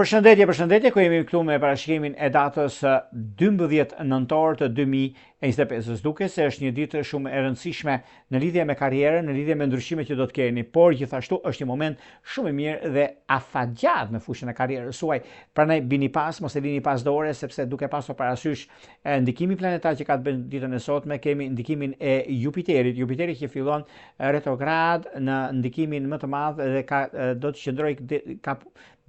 Përshëndetje, ku jemi këtu me parashikimin e datës 12 nëntor të 2025. Duke se është një ditë shumë e rëndësishme në lidhje me karrierën, në lidhje me ndryshimet që do të keni, por gjithashtu është një moment shumë i mirë dhe afatgjat në fushën e karrierës suaj. Prandaj bini pas, mos e lini pas dore, sepse duke pasur parasysh ndikimin planetar që ka të bëjë ditën e sotme, kemi ndikimin e Jupiterit. Jupiteri që fillon retrograd në ndikimin më të madh dhe do të qëndrojë ka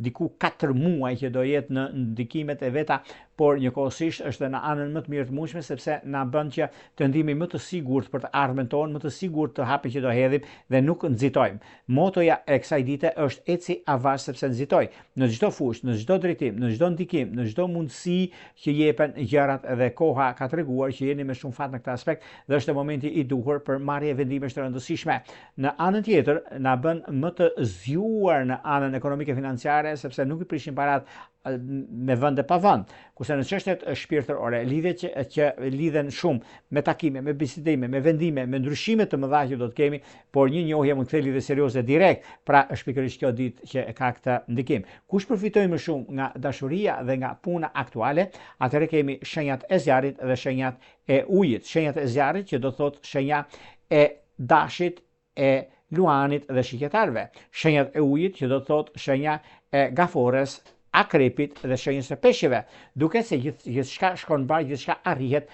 diku 4 muaj që do jetë në ndikimet e veta, por njëkohësisht është në anën më të mirë të mundshme, sepse na bën që të ndihemi më të sigurt për të ardhmen tonë, më të sigurt të hapin që do hedhim dhe nuk nxitojmë. Motoja e kësaj dite është eci avash, sepse nxitoj në çdo fushë, në çdo drejtim, në çdo ndikim, në çdo mundësi që jepen gjërat, dhe koha ka treguar që jeni me shumë fat në këtë aspekt dhe është momenti i duhur për marrje vendimesh të rëndësishme. Në anën tjetër na bën më të zgjuar në anën ekonomike financiare, sepse nuk i prishin parat me vend e pa vend. Kurse në çështjet shpirtërore, lidhjet që lidhen shumë me takime, me bisedime, me vendime, me ndryshime të mëdha që do të kemi, por një njohje mund të kthejë lidhje serioze direkt, pra është pikërisht kjo ditë që ka këtë ndikim. Kush përfitojnë më shumë nga dashuria dhe nga puna aktuale, atëherë kemi shenjat e zjarrit dhe shenjat e ujit. Shenjat e zjarrit që do thotë shenja e dashit, e luanit dhe shiketarve. Shenjat e ujit që do thotë shenja e gafores, akrepit dhe shenjës së peshqeve, duke se gjithçka shkon bar, gjithçka arrihet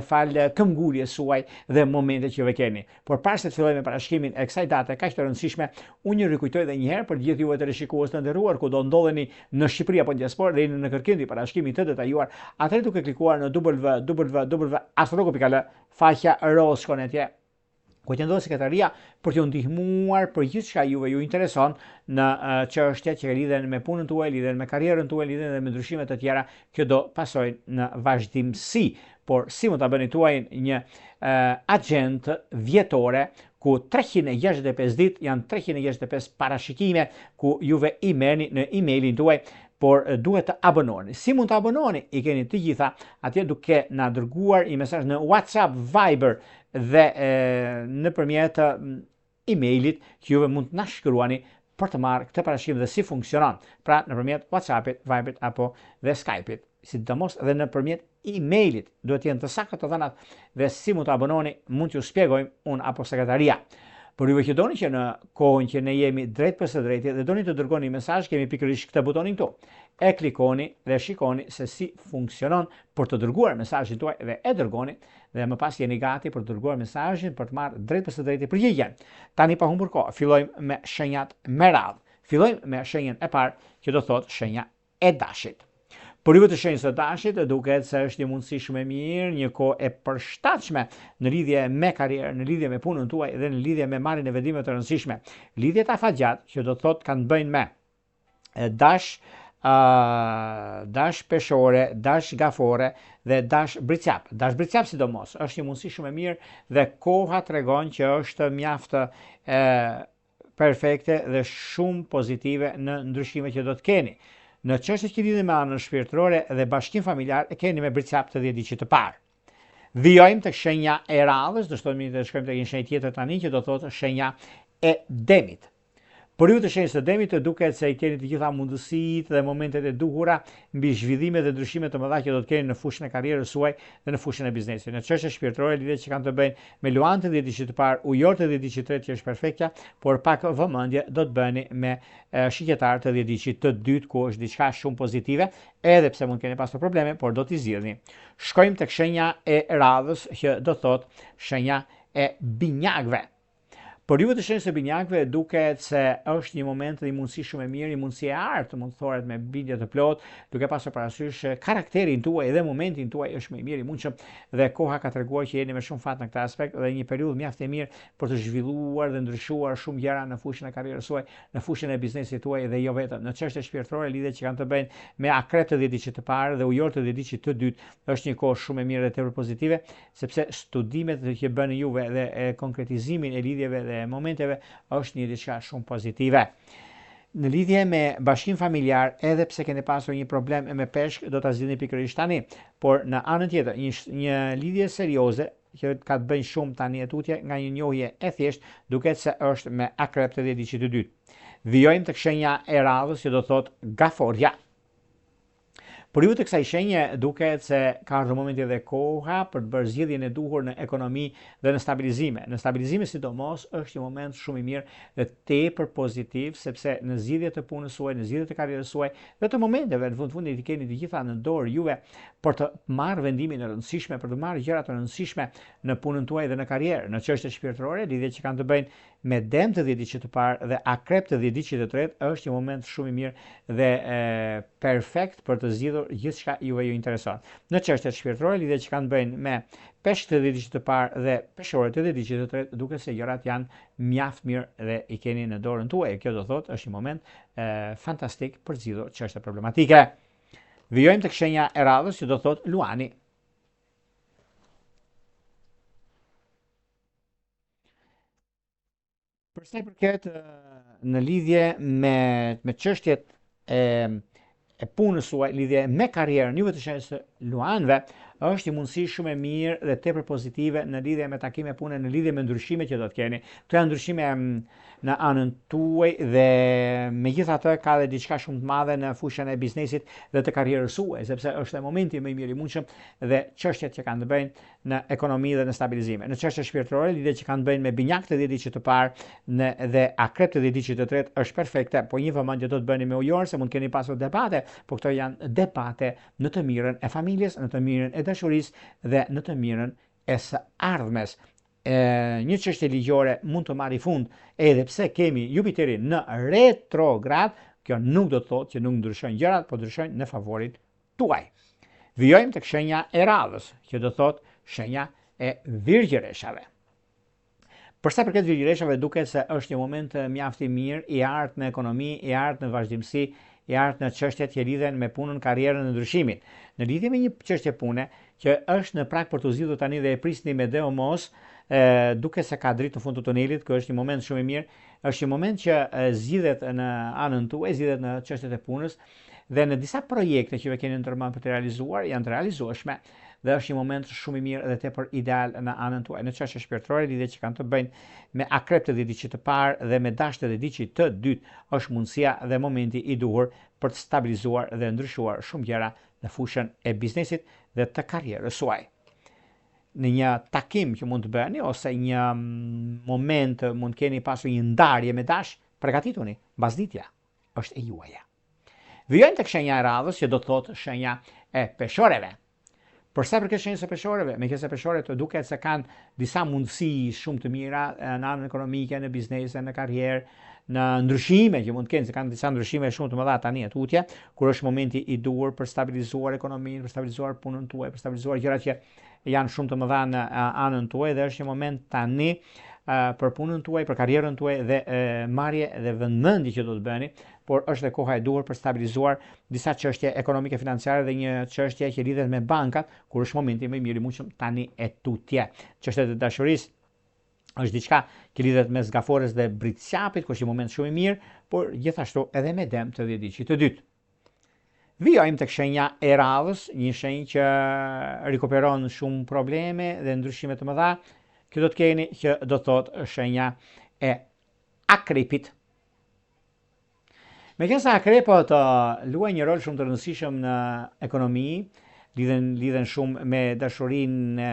fal këmbguljes suaj dhe momente që keni. Por para se të fillojmë me parashikimin e kësaj date kaq të rëndësishme, unë ju rikujtoj edhe një herë për gjithë juve të rishikues të nderuar, ku do ndodheni në Shqipëri apo në diasporë dhe jeni në kërkim të parashikimit të detajuar, atëherë duke klikuar në www.astrologo.al, faqja rose shkon atje, ku qëndron sekretaria për t'ju ndihmuar për gjithçka juve ju intereson në çështjet që lidhen me punën tuaj, lidhen me karrierën tuaj, lidhen me ndryshime të tjera që do pasojnë në vazhdimsi. Por si mund ta bëni tuaj një agent vjetore, ku 365 ditë janë 365 parashikime ku juve i merrni në emailin tuaj, por duhet të abonoheni. Si mund të abonoheni? I keni të gjitha atje duke na dërguar një mesazh në WhatsApp, Viber dhe nëpërmjet emailit që juve mund të na shkruani për të marrë këtë parashikim dhe si funksionon. Pra nëpërmjet WhatsAppit, Viberit apo dhe Skypeit, sidomos dhe nëpërmjet emailit duhet të jenë të saktë të dhënat dhe si mund të abonoheni mund t'ju shpjegojmë unë apo sekretaria. Por juve që doni që në kohën që ne jemi drejt për së drejti dhe doni të dërgoni mesazh, kemi pikërisht këtë butonin këtu. E klikoni dhe shikoni se si funksionon për të dërguar mesazhin tuaj dhe e dërgoni dhe më pas jeni gati për të dërguar mesazhin për të marrë drejt për së drejti përgjigjen. Tani pa humbur kohë, fillojmë me shenjat me radhë. Fillojmë me shenjën e parë, që do thotë shenja e dashit. Por juve të shenjës së dashit duket se është një mundësi shumë e mirë, një kohë e përshtatshme në lidhje me karrierën, në lidhje me punën tuaj dhe në lidhje me marrjen e vendimeve të rëndësishme. Lidhjet afatgjat që do thotë kanë të bëjnë me dash peshore, dash gafore dhe dash bricap. Dash bricap sidomos është një mundësi shumë e mirë dhe koha tregon që është mjaft perfekte dhe shumë pozitive në ndryshimet që do të keni. Në çështjet që lidhen me anën shpirtërore dhe bashkim familjar e keni me bricap të 10 ditë të parë. Vijojmë tek shenja e radhës, do të shkojmë tek një shenjë tjetër tani që do thotë shenja e demit. Por ju të shenjës së demit duket se i keni të gjitha mundësitë dhe momentet e duhura mbi zhvillimet dhe ndryshimet të mëdha që do të keni në fushën e karrierës suaj dhe në fushën e biznesit. Në çështje shpirtërore, lidhjet që kanë të bëjnë me luan të 10 ditë të parë, ujor të 10 ditë të tretë që është perfektja, por pak vëmendje do të bëni me shiketar të 10 ditë të dytë, ku është diçka shumë pozitive, edhe pse mund keni pasur probleme, por do t'i zgjidhni. Shkojmë tek shenja e radhës, që do thotë shenja e binjakëve. Por juve të shenjës së binjakëve duket se është një moment dhe një mundësi shumë e mirë, një mundësi e artë, mund të thoret me bindje të plot, duke pasur parasysh karakterin tuaj dhe momentin tuaj është më i mirë i mundshëm dhe koha ka treguar që jeni me shumë fat në këtë aspekt dhe një periudhë mjaft e mirë për të zhvilluar dhe ndryshuar shumë gjëra në fushën e karrierës suaj, në fushën e biznesit tuaj dhe jo vetëm. Në çështje shpirtërore, lidhjet që kanë të bëjnë me akrep të 10 ditë të parë dhe ujor të 10 ditë të dytë, është një kohë shumë e mirë dhe tepër pozitive, sepse studimet që bëni juve dhe konkretizimin e lidhjeve dhe momenteve është një diçka shumë pozitive. Në lidhje me bashkim familjar, edhe pse keni pasur një problem me peshk, do ta zgjidhni pikërisht tani, por në anën tjetër, një lidhje serioze që ka të bëjë shumë tani e tutje nga një njohje e thjesht, duket se është me akrep të 10 ditë të dytë. Vijojmë tek shenja e radhës që do thotë gaforja. Por ju të kësaj shenje duket se ka ardhur momenti dhe koha për të bërë zgjedhjen e duhur në ekonomi dhe në stabilizime. Në stabilizime sidomos është një moment shumë i mirë dhe tepër pozitiv, sepse në zgjidhjet e punës suaj, në zgjidhjet e karrierës suaj dhe të momenteve në fundit i keni të gjitha në dorë juve për të marrë vendimin e rëndësishme, për të marrë gjëra të rëndësishme në punën tuaj dhe në karrierë. Në çështje shpirtërore, lidhjet që kanë të bëjnë me Dem të 10 diçit të parë dhe Akrep të 10 diçit të tretë është një moment shumë i mirë dhe perfekt për të zgjidhur gjithçka juve ju intereson. Në çështjet shpirtërore, lidhjet që kanë të bëjnë me Peshk të 10 diçit të parë dhe Peshore të 10 diçit të tretë, duket se gjërat janë mjaft mirë dhe i keni në dorën tuaj. Kjo do thotë është një moment fantastik për zgjidhur çështje problematike. Vijojmë tek shenja e radhës, që do thotë luani. Për sa i përket në lidhje me çështjet e punës suaj, lidhje me karrierën juve të shenjës së luanëve, është një mundësi shumë e mirë dhe tepër pozitive në lidhje me takime pune, në lidhje me ndryshime që do të keni. Këto janë ndryshime në anën tuaj dhe megjithatë ka dhe diçka shumë të madhe në fushën e biznesit dhe të karrierës suaj, sepse është momenti më i mirë i mundshëm dhe çështjet që kanë të bëjnë në ekonomi dhe në stabilizime. Në çështje shpirtërore, lidhjet që kanë të bëjnë me Binjak të 10 diçit të parë dhe Akrep të 10 diçit të tretë është perfekte, po një vëmendje do të bëni me ujor se mund keni pasur debate, po këto janë debate në të mirën e familjes, në të mirën e dashurisë dhe në të mirën e së ardhmes. Një çështje ligjore mund të marrë fund edhe pse kemi Jupiterin në retrograd, kjo nuk do të thotë që nuk ndryshojnë gjërat, po ndryshojnë në favorin tuaj. Vijojmë tek shenja e radhës, që do thotë shenja e virgjëreshave. Për sa përket virgjëreshave, duket se është një moment mjaft i mirë, i artë në ekonomi, i artë në vazhdimsi, i artë në çështjet që lidhen me punën, karrierën dhe ndryshimin. Në lidhje me një çështje pune që është në prag për të zgjidhur tani dhe e prisni me Deo mos, duket se ka dritë në fund të tunelit, kjo është një moment shumë i mirë, është një moment që zgjidhet në anën tuaj, zgjidhet në çështjet e punës dhe në disa projekte që keni ndërmarrë për të realizuar, janë të realizueshme dhe është një moment shumë i mirë dhe tepër ideal në anën tuaj. Në çështje shpirtërore, lidhjet që kanë të bëjnë me Akrep të 10 diçit të parë dhe me Dash të 10 diçit të dytë, është mundësia dhe momenti i duhur për të stabilizuar dhe ndryshuar shumë gjëra në fushën e biznesit dhe të karrierës suaj. Në një takim që mund të bëni ose një moment mund keni pasur një ndarje me Dash, përgatituni, mbasditja është e juaja. Vijojmë tek shenja e radhës, që do të thotë shenja e peshoreve. Për sa përket shenjës së peshoreve, meqenëse peshorët duket se kanë disa mundësi shumë të mira në anën ekonomike, në biznese, në karrierë, në ndryshime që mund të kenë, se kanë disa ndryshime shumë të mëdha tani tutje, kur është momenti i duhur për stabilizuar ekonominë, për stabilizuar punën tuaj, për stabilizuar gjërat që janë shumë të mëdha në anën tuaj dhe është një moment tani për punën tuaj, për karrierën tuaj dhe marrje dhe vëmendje që do të bëni, por është dhe koha e duhur për stabilizuar disa çështje ekonomike financiare dhe një çështje që lidhet me bankat, kur është momenti më i mirë i mundshëm tani e tutje. Çështjet e dashurisë është diçka që lidhet me Zgafores dhe Britqapit, ku është një moment shumë i mirë, por gjithashtu edhe me Dem të 10 diçit të dytë. Vijojmë tek shenja e radhës, një shenjë që rikuperon shumë probleme dhe ndryshime të mëdha. Kjo do të keni që do thotë shenja e Akrepit. Meqenëse Akrepët luajnë një rol shumë të rëndësishëm në ekonomi, lidhen shumë me dashurinë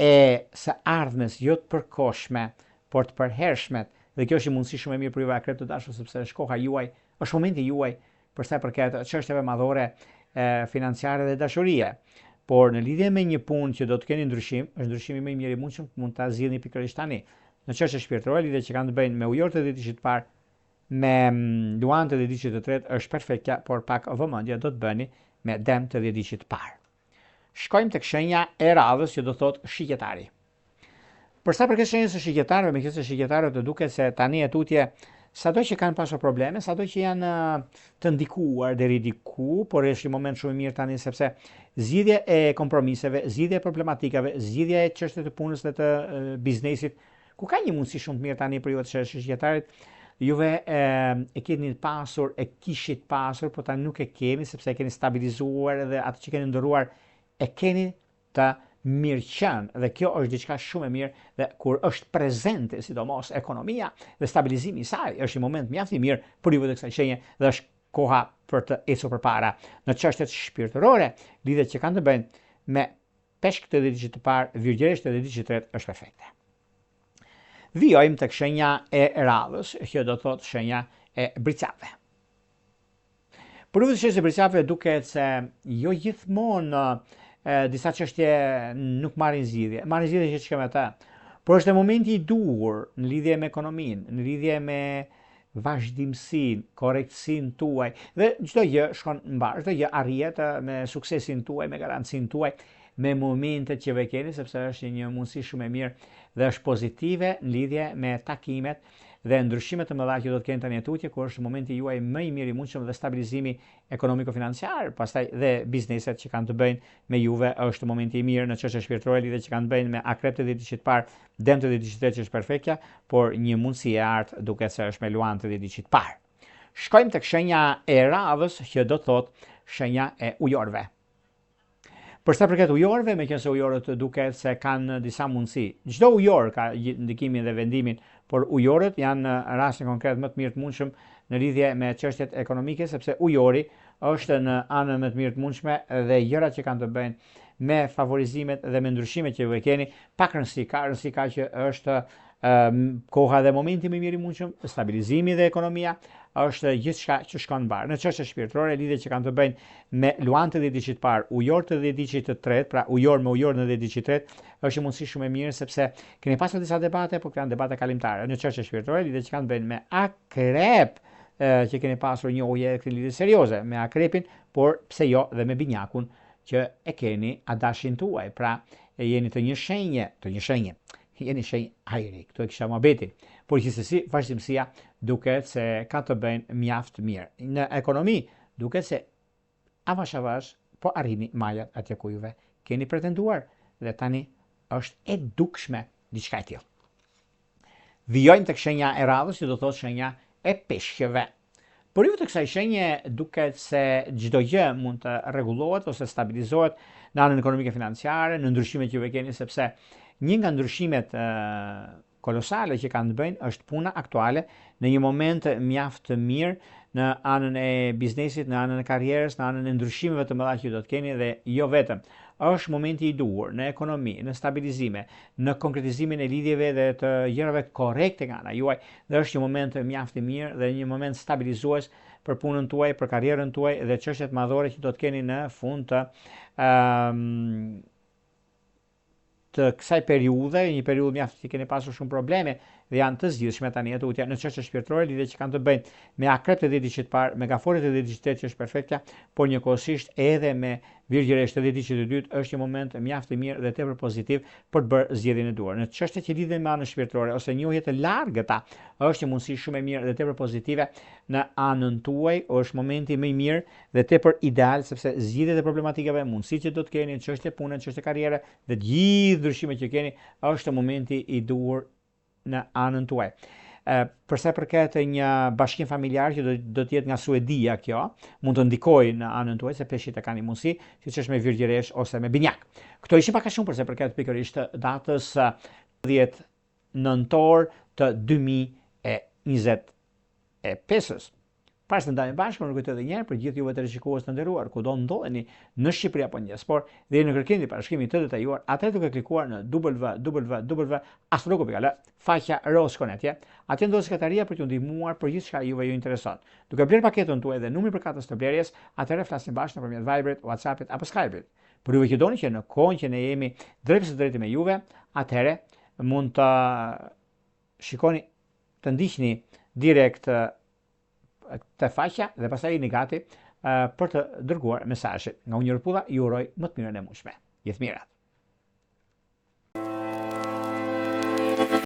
e së ardhmes, jo të përkohshme, por të përhershme, dhe kjo është një mundësi shumë e mirë për juve Akrep të dashur, sepse është koha juaj, është momenti juaj për sa përket çështjeve madhore financiare dhe dashurie. Por në lidhje me një punë që do të keni ndryshim, është ndryshimi më i mirë i mundshëm, mund ta zgjidhni pikërisht tani. Në çështje shpirtërore, lidhjet që kanë të bëjnë me ujor të 10 diçit të parë, me luan të 10 diçit të tretë është perfektja, por pak vëmendje do të bëni me Dem të 10 diçit të parë. Shkojmë tek shenja e radhës, që do thotë shigjetari. Për sa përket shenjës së shigjetarëve, meqenëse shigjetarët duket se tani e tutje sado që kanë pasur probleme, sado që janë të ndikuar deri diku, por është një moment shumë i mirë tani sepse zgjidhja e kompromiseve, zgjidhja e problematikave, zgjidhja e çështjeve të punës dhe të biznesit, ku ka një mundësi shumë të mirë tani për ju të shigjetarit, juve e keni pasur, e kishit pasur, por tani nuk e keni sepse e keni stabilizuar dhe atë që keni ndëruar e keni të mirë qenë, dhe kjo është diçka shumë e mirë dhe kur është prezente sidomos ekonomia dhe stabilizimi i saj, është një moment mjaft i mirë për ju të kësaj shenje dhe është koha për të ecur përpara. Në çështjet shpirtërore, lidhjet që kanë të bëjnë me peshk të ditës të parë, virgjëresht të ditës së tretë është perfekte. Vijojmë tek shenja e radhës, që do thotë shenja e bricave. Për uvë të shenjës e bricave duket se jo gjithmonë disa çështje nuk marrin zgjidhje. Marrin zgjidhje që shkëm ata. Por është momenti i duhur në lidhje me ekonominë, në lidhje me vazhdimsinë, korrektësinë tuaj dhe çdo gjë shkon mbar, çdo gjë arrihet me suksesin tuaj, me garancinë tuaj, me momentet që ve keni, sepse është një mundësi shumë e mirë dhe është pozitive në lidhje me takimet dhe ndryshimet të mëdha që do të kenë tani tutje, kur është momenti juaj më i mirë i mundshëm dhe stabilizimi ekonomiko-financiar, pastaj dhe bizneset që kanë të bëjnë me juve është momenti i mirë në çështje shpirtërore, lidhje që kanë të bëjnë me akrep të ditës së parë, dëm të ditës së tretë që është perfektja, por një mundësi e artë duket se është me luan të ditës së parë. Shkojmë tek shenja e radhës, që do të thotë shenja e ujorëve. Për sa përket ujorëve, meqense ujorët duket se kanë disa mundësi. Çdo ujor ka ndikimin dhe vendimin, por ujorët janë në rastin konkret më të mirë të mundshëm në lidhje me çështjet ekonomike, sepse ujori është në anën më të mirë të mundshme dhe gjërat që kanë të bëjnë me favorizimet dhe me ndryshimet që ju e keni, pak rëndësi ka që është koha dhe momenti më mirë i mundshëm, stabilizimi dhe ekonomia, është gjithçka që shkon mbar. Në çështje shpirtërore, lidhje që kanë të bëjnë me luan të ditës së parë, ujor të ditës së tretë, pra ujor me ujor në ditës së tretë, është një mundësi shumë e mirë sepse keni pasur disa debate, por janë debate kalimtare. Në çështje shpirtërore, lidhje që kanë të bëjnë me akrep, që keni pasur një ujë këtë lidhje serioze me akrepin, por pse jo dhe me binjakun që e keni adashin tuaj. Pra, jeni të një shenje. Jeni shenjë ajri, këtu e kisha mohabeti. Por gjithsesi, vazhdimësia duket se ka të bëjnë mjaft mirë. Në ekonomi duket se avash po arrini majat atje ku juve keni pretenduar dhe tani është e dukshme diçka e tillë. Vijojmë tek shenja e radhës, që do thotë shenja e peshqeve. Por ju të kësaj shenje duket se çdo gjë mund të rregullohet ose stabilizohet në anën ekonomike financiare, në ndryshimet që ju keni, sepse një nga ndryshimet kolosale që kanë të bëjnë është puna aktuale në një moment mjaft të mirë në anën e biznesit, në anën e karrierës, në anën e ndryshimeve të mëdha që do të keni dhe jo vetëm. Është momenti i duhur në ekonomi, në stabilizime, në konkretizimin e lidhjeve dhe të gjërave korrekte nga ana juaj, dhe është një moment mjaft i mirë dhe një moment stabilizues për punën tuaj, për karrierën tuaj dhe çështjet madhore që do të keni në fund të kësaj periudhe, një periudhë mjaft që keni pasur shumë probleme dhe janë të zgjidhshme tani tutje në çështje shpirtërore, lidhje që kanë të bëjnë me akrep të ditës së parë, me gaforet të ditës së tretë që është perfektja, por njëkohësisht edhe me virgjëresht të ditës së dytë është një moment mjaft i mirë dhe tepër pozitiv për të bërë zgjedhjen e duhur. Në çështjet që lidhen me anën shpirtërore ose njohje të largëta, është një mundësi shumë e mirë dhe tepër pozitive në anën tuaj, është momenti më i mirë dhe tepër ideal sepse zgjidhjet e problematikave, mundësitë që do të keni, çështje pune, çështje karriere dhe të gjithë ndryshimet që keni, është momenti i duhur në anën tuaj. Për sa përket një bashkim familjar që do të jetë nga Suedia, kjo mund të ndikojë në anën tuaj se peshqit e kanë një mundësi, siç është me virgjëresh ose me binjak. Këto ishin pak a shumë për sa përket pikërisht datës 10 nëntor të 2025. Para se të ndajmë bashkë, më kujtoj edhe një herë për gjithë juve të rishikues të nderuar, kudo ndodheni në Shqipëri apo në diasporë, dhe jeni në kërkimin e parashkrimit të detajuar, atëherë duke klikuar në www.astrologo.al, faqja Roskon atje, atje ndodhet sekretaria për t'ju ndihmuar për gjithçka juve ju intereson. Duke bler paketën tuaj dhe numrin përkatës të blerjes, atëherë flasim bashkë nëpërmjet Viberit, WhatsAppit apo Skype-it. Për juve që doni që në kohën që ne jemi drejt së drejti me juve, atëherë mund të shikoni, të ndiqni direkt të faqja dhe pastaj jeni gati për të dërguar mesazhe. Nga Unë Rpulla ju uroj më të mirën e mundshme. Gjithë mirat.